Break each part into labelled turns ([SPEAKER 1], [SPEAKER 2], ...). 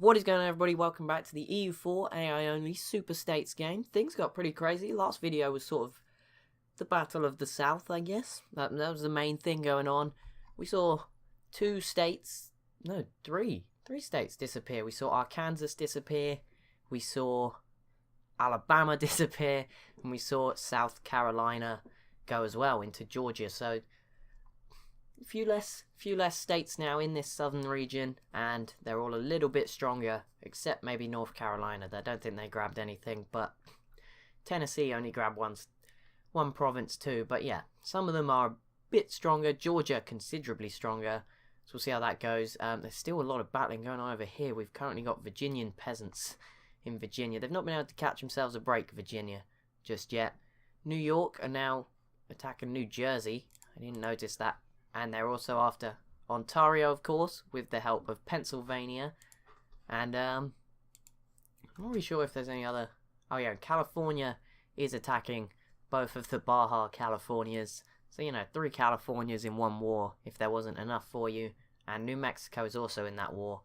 [SPEAKER 1] What is going on, everybody? Welcome back to the EU4 AI only Super States game. Things got pretty crazy. Last video was sort of the Battle of the South, I guess. That was the main thing going on. We saw three states disappear. We saw Arkansas disappear. We saw Alabama disappear. And we saw South Carolina go as well into Georgia. So a few less states now in this southern region, and they're all a little bit stronger, except maybe North Carolina. I don't think they grabbed anything, but Tennessee only grabbed one province too. But yeah, some of them are a bit stronger. Georgia considerably stronger. So we'll see how that goes. There's still a lot of battling going on over here. We've currently got Virginian peasants in Virginia. They've not been able to catch themselves a break, Virginia, just yet. New York are now attacking New Jersey. I didn't notice that. And they're also after Ontario, of course, with the help of Pennsylvania. And I'm not really sure if there's any other... Oh yeah, California is attacking both of the Baja Californias. So, you know, 3 Californias in one war, if there wasn't enough for you. And New Mexico is also in that war.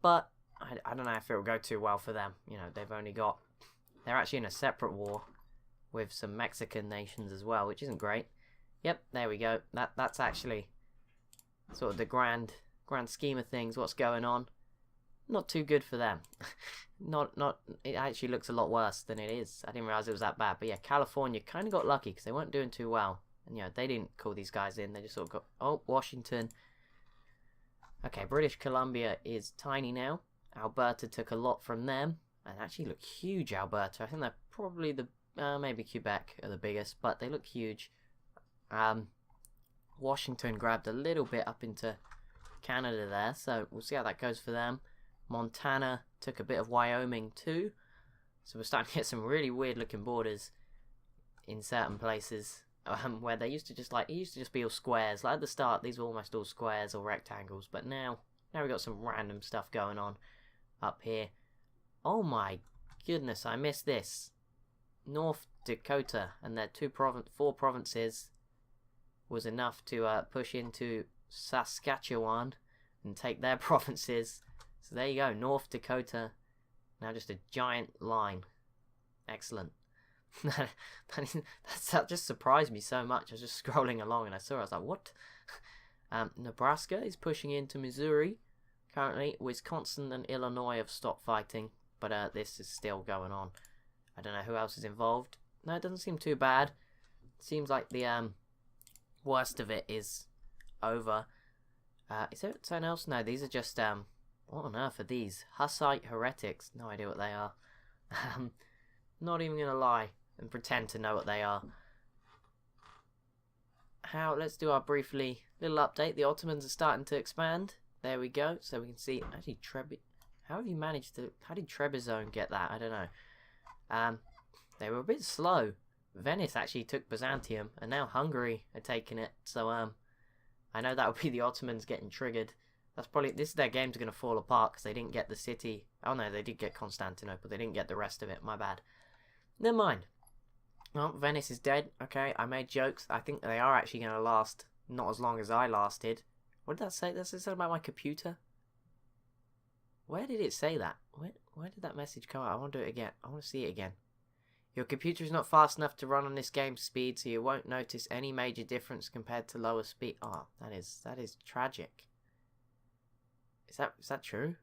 [SPEAKER 1] But I don't know if it will go too well for them. You know, they're actually in a separate war with some Mexican nations as well, which isn't great. Yep, there we go. That's actually sort of the grand scheme of things. What's going on? Not too good for them. It actually looks a lot worse than it is. I didn't realize it was that bad. But yeah, California kind of got lucky because they weren't doing too well. And you know, they didn't call these guys in. They just sort of got... Oh, Washington. Okay, British Columbia is tiny now. Alberta took a lot from them. And actually look huge, Alberta. I think they're probably maybe Quebec are the biggest, but they look huge. Washington grabbed a little bit up into Canada there, so we'll see how that goes for them. Montana took a bit of Wyoming too, so we're starting to get some really weird looking borders in certain places where they used to just be all squares. Like at the start, these were almost all squares or rectangles, but now we've got some random stuff going on up here. Oh my goodness, I missed this. North Dakota and their 4 provinces was enough to push into Saskatchewan and take their provinces. So there you go, North Dakota. Now just a giant line. Excellent. that just surprised me so much. I was just scrolling along and I was like, what? Nebraska is pushing into Missouri. Currently, Wisconsin and Illinois have stopped fighting, but this is still going on. I don't know who else is involved. No, it doesn't seem too bad. It seems like the worst of it is over. Is there something else? No, these are just what on earth are these? Hussite heretics. No idea what they are. Not even gonna lie and pretend to know what they are. Let's do our briefly little update. The Ottomans are starting to expand. There we go. So we can see actually how did Trebizond get that? I don't know. They were a bit slow. Venice actually took Byzantium, and now Hungary are taking it. So I know that would be the Ottomans getting triggered. This is their game's going to fall apart because they didn't get the city. Oh no, they did get Constantinople. They didn't get the rest of it. My bad. Never mind. Well, Venice is dead. Okay, I made jokes. I think they are actually going to last not as long as I lasted. What did that say? Does it say about my computer? Where did it say that? Where did that message come out? I want to do it again. I want to see it again. Your computer is not fast enough to run on this game's speed, so you won't notice any major difference compared to lower speed. Oh, that is tragic. Is that true?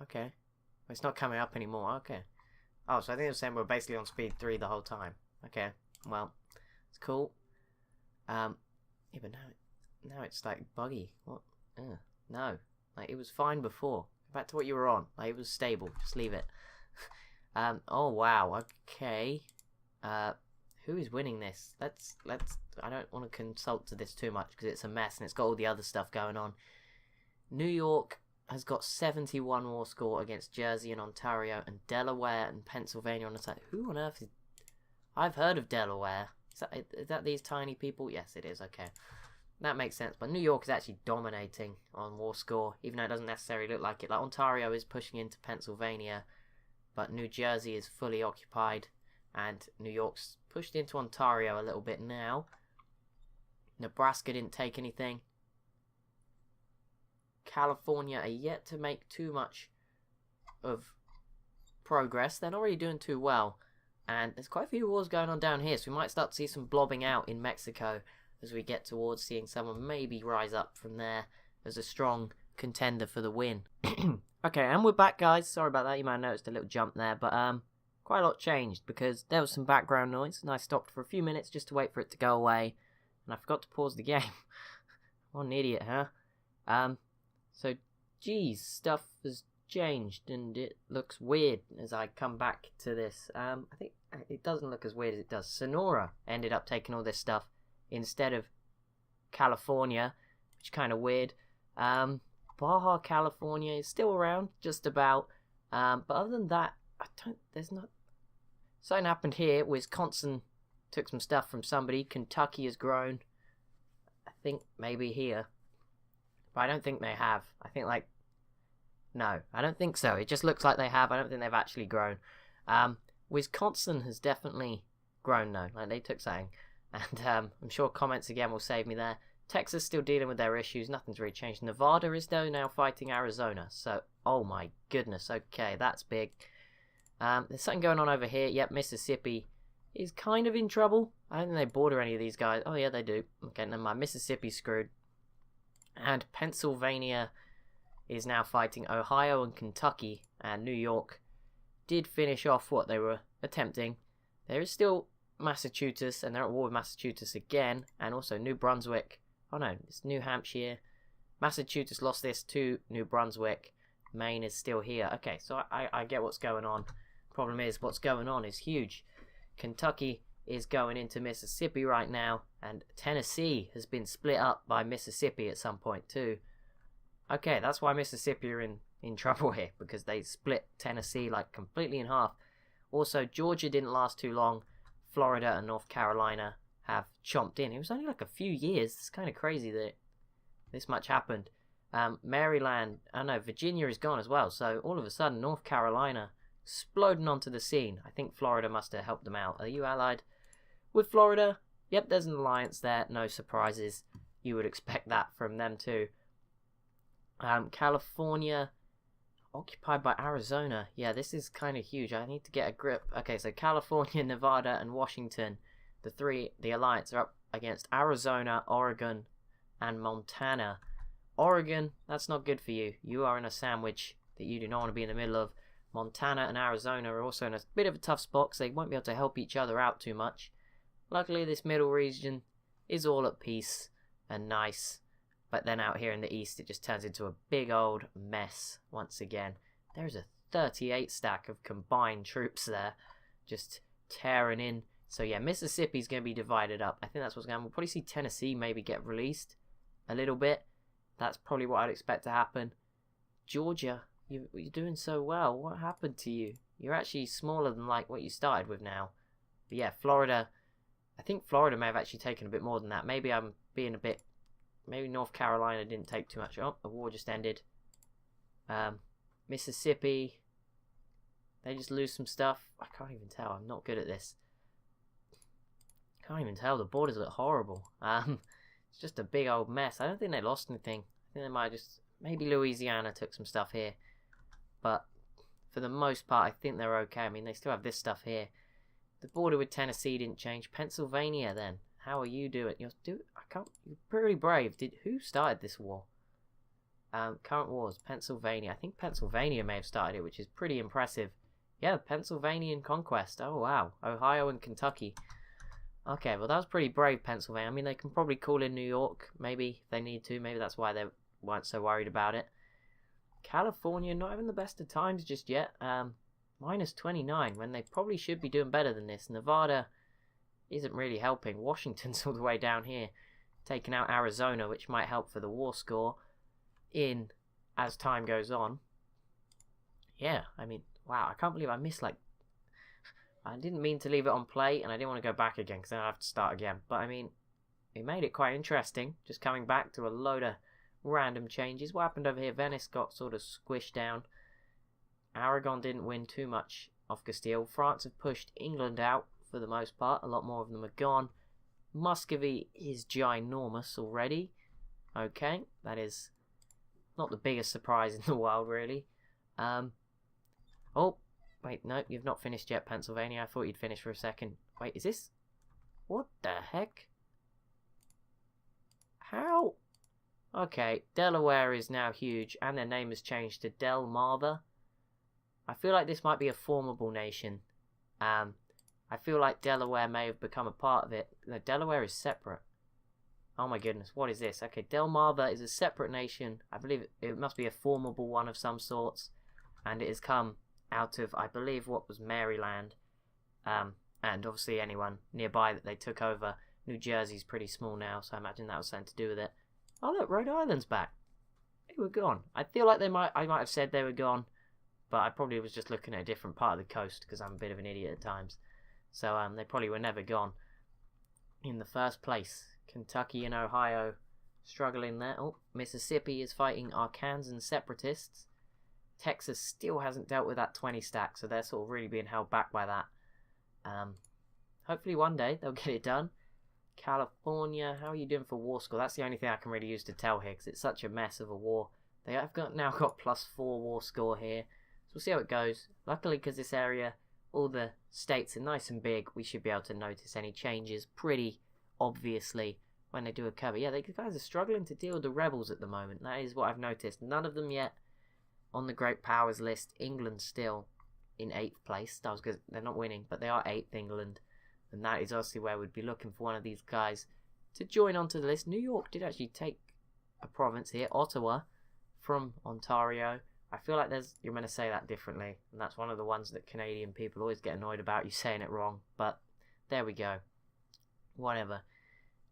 [SPEAKER 1] Okay. Well, it's not coming up anymore. Okay. Oh, so I think it was saying we're basically on speed 3 the whole time. Okay. Well, it's cool. Yeah, but now it's like buggy. What? No. Like it was fine before. Back to what you were on. Like it was stable. Just leave it. Oh wow, okay. Who is winning this? Let's I don't want to consult to this too much because it's a mess and it's got all the other stuff going on. New York has got 71 war score against Jersey and Ontario, and Delaware and Pennsylvania on the side. Who on earth is... I've heard of Delaware. Is that these tiny people? Yes, it is, okay. That makes sense, but New York is actually dominating on war score, even though it doesn't necessarily look like it. Like Ontario is pushing into Pennsylvania, but New Jersey is fully occupied, and New York's pushed into Ontario a little bit now. Nebraska didn't take anything. California are yet to make too much of progress. They're not really doing too well. And there's quite a few wars going on down here, so we might start to see some blobbing out in Mexico as we get towards seeing someone maybe rise up from there as a strong contender for the win. Okay, and we're back, guys. Sorry about that. You might have noticed a little jump there, but quite a lot changed because there was some background noise, and I stopped for a few minutes just to wait for it to go away, and I forgot to pause the game. What an idiot, huh? So, geez, stuff has changed, and it looks weird as I come back to this. I think it doesn't look as weird as it does. Sonora ended up taking all this stuff instead of California, which is kind of weird. Baja California is still around, just about. But other than that, there's not... Something happened here. Wisconsin took some stuff from somebody. Kentucky has grown. I think maybe here. But I don't think they have. I think, like... No, I don't think so. It just looks like they have. I don't think they've actually grown. Wisconsin has definitely grown, though. Like, they took something. And I'm sure comments again will save me there. Texas still dealing with their issues. Nothing's really changed. Nevada is, though, now fighting Arizona. So, oh my goodness. Okay, that's big. There's something going on over here. Yep, Mississippi is kind of in trouble. I don't think they border any of these guys. Oh, yeah, they do. Okay, never mind. Mississippi's screwed. And Pennsylvania is now fighting Ohio and Kentucky. And New York did finish off what they were attempting. There is still Massachusetts, and they're at war with Massachusetts again. And also New Brunswick. Oh, no, it's New Hampshire. Massachusetts lost this to New Brunswick. Maine is still here. Okay, so I get what's going on. Problem is, what's going on is huge. Kentucky is going into Mississippi right now, and Tennessee has been split up by Mississippi at some point too. Okay, that's why Mississippi are in trouble here, because they split Tennessee like completely in half. Also, Georgia didn't last too long. Florida and North Carolina have chomped in. It was only like a few years. It's kind of crazy that this much happened. Maryland, I know, Virginia is gone as well. So all of a sudden, North Carolina exploding onto the scene. I think Florida must have helped them out. Are you allied with Florida? Yep, there's an alliance there. No surprises. You would expect that from them too. California occupied by Arizona. Yeah, this is kind of huge. I need to get a grip. Okay, so California, Nevada, and Washington, the alliance, are up against Arizona, Oregon, and Montana. Oregon, that's not good for you. You are in a sandwich that you do not want to be in the middle of. Montana and Arizona are also in a bit of a tough spot, so they won't be able to help each other out too much. Luckily, this middle region is all at peace and nice. But then out here in the east, it just turns into a big old mess once again. There's a 38 stack of combined troops there, just tearing in. So yeah, Mississippi's going to be divided up. I think that's what's going on. We'll probably see Tennessee maybe get released a little bit. That's probably what I'd expect to happen. Georgia, you're doing so well. What happened to you? You're actually smaller than like what you started with now. But yeah, Florida. I think Florida may have actually taken a bit more than that. Maybe I'm being a bit... Maybe North Carolina didn't take too much. Oh, the war just ended. Mississippi. They just lose some stuff. I can't even tell. I'm not good at this. Can't even tell. The borders look horrible. It's just a big old mess. I don't think they lost anything. I think they might just... Maybe Louisiana took some stuff here. But for the most part, I think they're okay. I mean, they still have this stuff here. The border with Tennessee didn't change. Pennsylvania, then. How are you doing? You're pretty brave. Who started this war? Current wars. Pennsylvania. I think Pennsylvania may have started it, which is pretty impressive. Yeah, Pennsylvanian conquest. Oh, wow. Ohio and Kentucky. Okay, well, that was pretty brave, Pennsylvania. I mean, they can probably call in New York, maybe, if they need to. Maybe that's why they weren't so worried about it. California, not having the best of times just yet. Minus 29, when they probably should be doing better than this. Nevada isn't really helping. Washington's all the way down here, taking out Arizona, which might help for the war score in as time goes on. Yeah, I mean, wow, I can't believe I missed, like... I didn't mean to leave it on play, and I didn't want to go back again, because then I'd have to start again. But, I mean, it made it quite interesting, just coming back to a load of random changes. What happened over here? Venice got sort of squished down. Aragon didn't win too much off Castile. France have pushed England out for the most part. A lot more of them are gone. Muscovy is ginormous already. Okay, that is not the biggest surprise in the world, really. Oh, wait, no, you've not finished yet, Pennsylvania. I thought you'd finished for a second. Wait, is this... What the heck? How? Okay, Delaware is now huge, and their name has changed to Delmarva. I feel like this might be a formable nation. I feel like Delaware may have become a part of it. No, Delaware is separate. Oh my goodness, what is this? Okay, Delmarva is a separate nation. I believe it must be a formable one of some sorts. And it has come out of, I believe, what was Maryland. And obviously anyone nearby that they took over. New Jersey's pretty small now, so I imagine that was something to do with it. Oh look, Rhode Island's back. They were gone. I feel like I might have said they were gone, but I probably was just looking at a different part of the coast because I'm a bit of an idiot at times. So they probably were never gone in the first place. Kentucky and Ohio struggling there. Oh, Mississippi is fighting Arkansan separatists. Texas still hasn't dealt with that 20 stack, so they're sort of really being held back by that. Hopefully one day they'll get it done. California, how are you doing for war score? That's the only thing I can really use to tell here, because it's such a mess of a war. They have now got +4 war score here, so we'll see how it goes. Luckily, because this area, all the states are nice and big, we should be able to notice any changes pretty obviously when they do a cover. Yeah, they guys are struggling to deal with the rebels at the moment. That is what I've noticed. None of them yet on the Great Powers list. England still in 8th place. That was because they're not winning, but they are 8th, England. And that is obviously where we'd be looking for one of these guys to join onto the list. New York did actually take a province here, Ottawa, from Ontario. I feel like you're going to say that differently, and that's one of the ones that Canadian people always get annoyed about, you saying it wrong. But there we go. Whatever.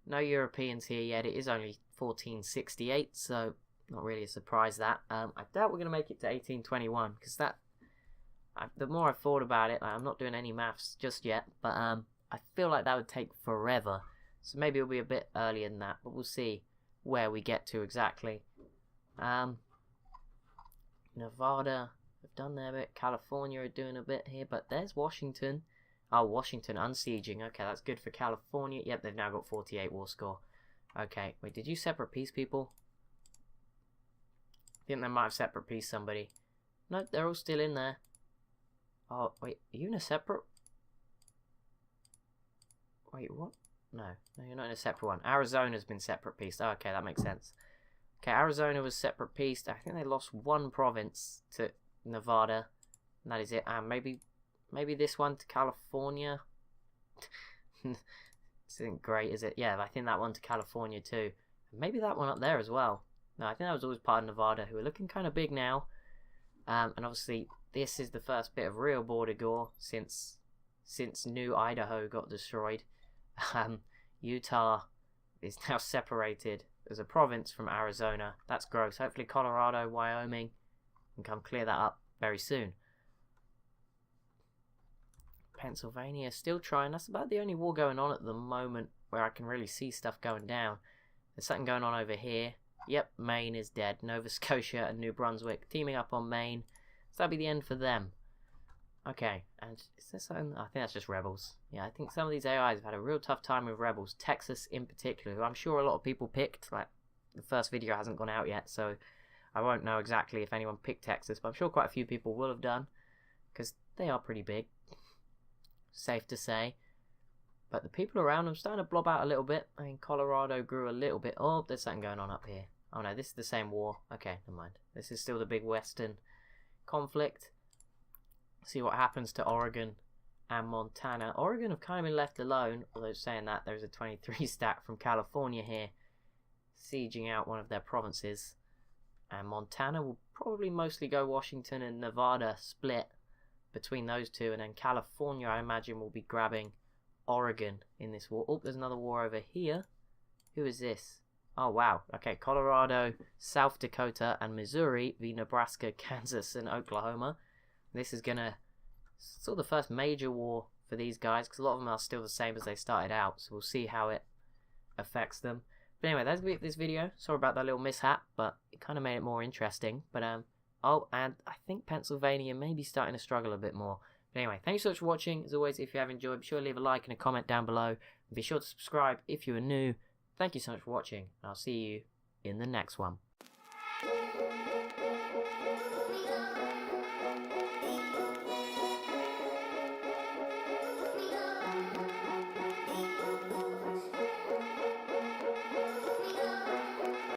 [SPEAKER 1] No Europeans here yet. It is only 1468, so not really a surprise that. I doubt we're going to make it to 1821, because the more I've thought about it, I'm not doing any maths just yet, but I feel like that would take forever. So maybe it'll be a bit earlier than that, but we'll see where we get to exactly. Nevada have done their bit. California are doing a bit here, but there's Washington. Oh, Washington unsieging. Okay, that's good for California. Yep, they've now got 48 war score. Okay, wait, did you separate peace people? I think they might have separate peace somebody. No, they're all still in there. Oh, wait, are you in a separate... Wait, what? No, you're not in a separate one. Arizona's been separate pieced. Oh, okay, that makes sense. Okay, Arizona was separate pieced. I think they lost one province to Nevada. And that is it. And maybe this one to California. This isn't great, is it? Yeah, I think that one to California too. Maybe that one up there as well. No, I think that was always part of Nevada, who are looking kind of big now. And obviously, this is the first bit of real border gore since New Idaho got destroyed. Utah is now separated as a province from Arizona. That's gross. Hopefully Colorado, Wyoming can come clear that up very soon. Pennsylvania still trying. That's about the only war going on at the moment where I can really see stuff going down. There's something going on over here. Yep, Maine is dead. Nova Scotia and New Brunswick teaming up on Maine. So that'll be the end for them. Okay, and is there something? I think that's just rebels. Yeah, I think some of these AIs have had a real tough time with rebels. Texas in particular, who I'm sure a lot of people picked. Like, the first video hasn't gone out yet, so I won't know exactly if anyone picked Texas, but I'm sure quite a few people will have done, because they are pretty big. Safe to say. But the people around them starting to blob out a little bit. I mean, Colorado grew a little bit. Oh, there's something going on up here. Oh no, this is the same war. Okay, never mind. This is still the big western conflict. See what happens to Oregon and Montana. Oregon have kind of been left alone, although saying that, there's a 23 stack from California here, sieging out one of their provinces. And Montana will probably mostly go Washington and Nevada split between those two, and then California, I imagine, will be grabbing Oregon in this war. Oh, there's another war over here. Who is this? Oh, wow. Okay, Colorado, South Dakota, and Missouri v. Nebraska, Kansas, and Oklahoma. This is gonna sort of the first major war for these guys, because a lot of them are still the same as they started out, so we'll see how it affects them. But anyway, that's it for this video. Sorry about that little mishap, but it kind of made it more interesting. But oh, and I think Pennsylvania may be starting to struggle a bit more. But anyway, thank you so much for watching. As always, if you have enjoyed, be sure to leave a like and a comment down below. And be sure to subscribe if you are new. Thank you so much for watching, and I'll see you in the next one.